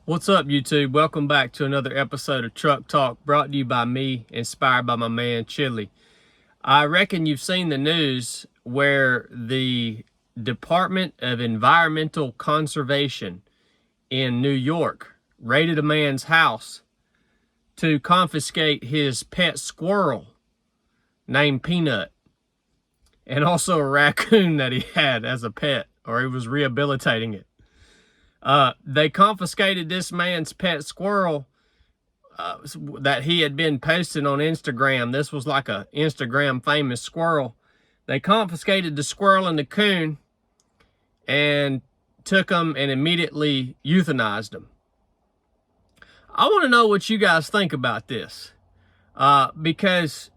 What's up, YouTube? Welcome back to another episode of Truck Talk, brought to you by me, inspired by my man, Chili. I reckon you've seen the news where the Department of Environmental Conservation in New York raided a man's house to confiscate his pet squirrel named Peanut, and also a raccoon that he had as a pet, or he was rehabilitating it. They confiscated this man's pet squirrel that he had been posting on Instagram. This was like a Instagram famous squirrel. They confiscated the squirrel and the coon and took them and immediately euthanized them. I want to know what you guys think about this, because,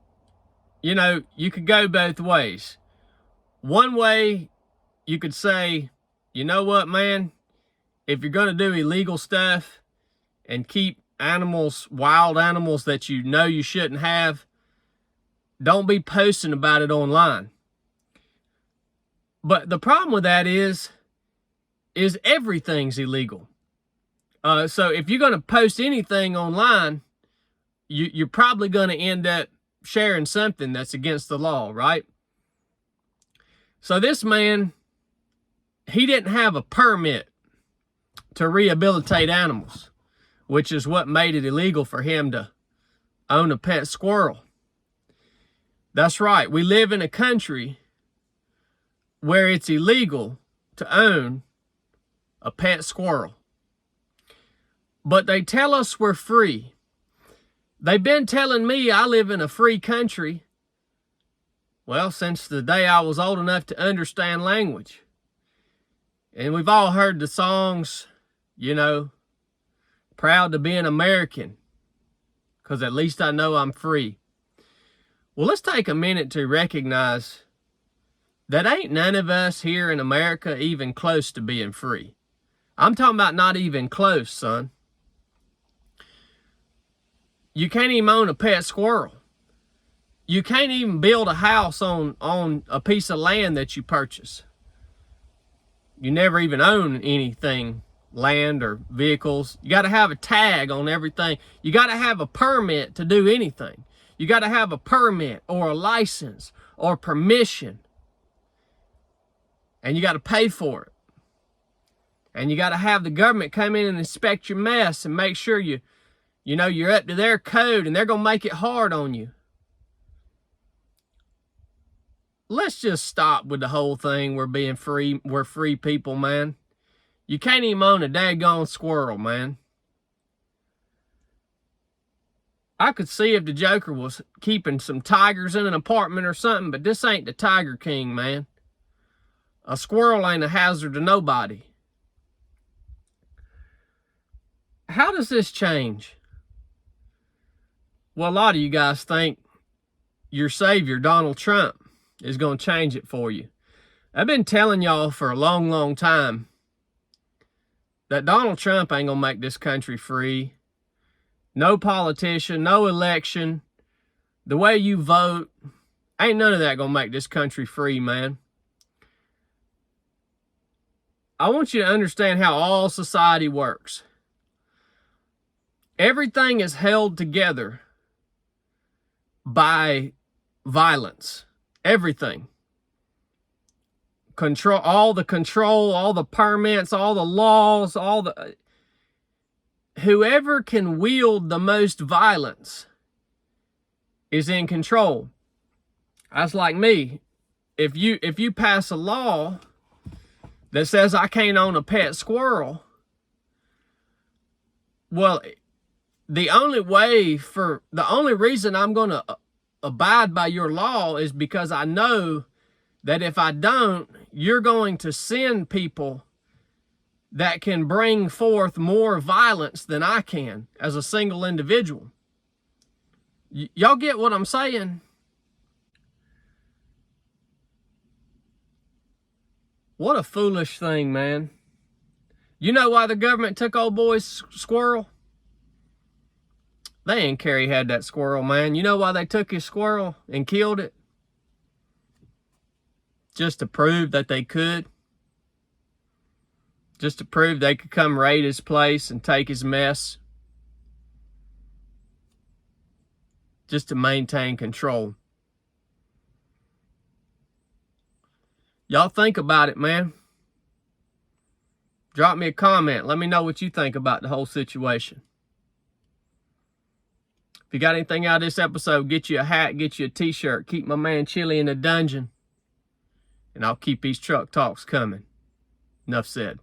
you know, you could go both ways. One way, you could say, you know what, man? If you're going to do illegal stuff and keep animals, wild animals that you know you shouldn't have, don't be posting about it online. But the problem with that is everything's illegal. So if you're going to post anything online, you're probably going to end up sharing something that's against the law, right? So this man, he didn't have a permit to rehabilitate animals, which is what made it illegal for him to own a pet squirrel. That's right. We live in a country where it's illegal to own a pet squirrel. But they tell us we're free. They've been telling me I live in a free country, well, since the day I was old enough to understand language. And we've all heard the songs, you know, proud to be an American, because at least I know I'm free. Well, let's take a minute to recognize that ain't none of us here in America even close to being free. I'm talking about not even close, son. You can't even own a pet squirrel. You can't even build a house on a piece of land that you purchase. You never even own anything, land or vehicles. You got to have a tag on everything. You got to have a permit to do anything. You got to have a permit or a license or permission. And you got to pay for it. And you got to have the government come in and inspect your mess and make sure you're up to their code, and they're going to make it hard on you. Let's just stop with the whole thing. We're free people, man. You can't even own a daggone squirrel, man. I could see if the Joker was keeping some tigers in an apartment or something, but this ain't the Tiger King, man. A squirrel ain't a hazard to nobody. How does this change? Well, a lot of you guys think your savior, Donald Trump, is going to change it for you. I've been telling y'all for a long, long time that Donald Trump ain't going to make this country free. No politician, no election, the way you vote, ain't none of that going to make this country free, man. I want you to understand how all society works. Everything is held together by violence. Everything. All the permits, all the laws, whoever can wield the most violence is in control. That's like me. If you pass a law that says I can't own a pet squirrel, well, the only reason I'm going to abide by your law is because I know that if I don't, you're going to send people that can bring forth more violence than I can as a single individual. Y'all get what I'm saying? What a foolish thing, man. You know why the government took old boy's squirrel? They didn't care he had that squirrel, man. You know why they took his squirrel and killed it? Just to prove that they could. just to prove they could come raid his place and take his mess, just to maintain control. Y'all think about it, man. Drop me a comment. Let me know what you think about the whole situation. If you got anything out of this episode, get you a hat, get you a t-shirt. Keep my man Chili in the dungeon. And I'll keep these truck talks coming. Enough said.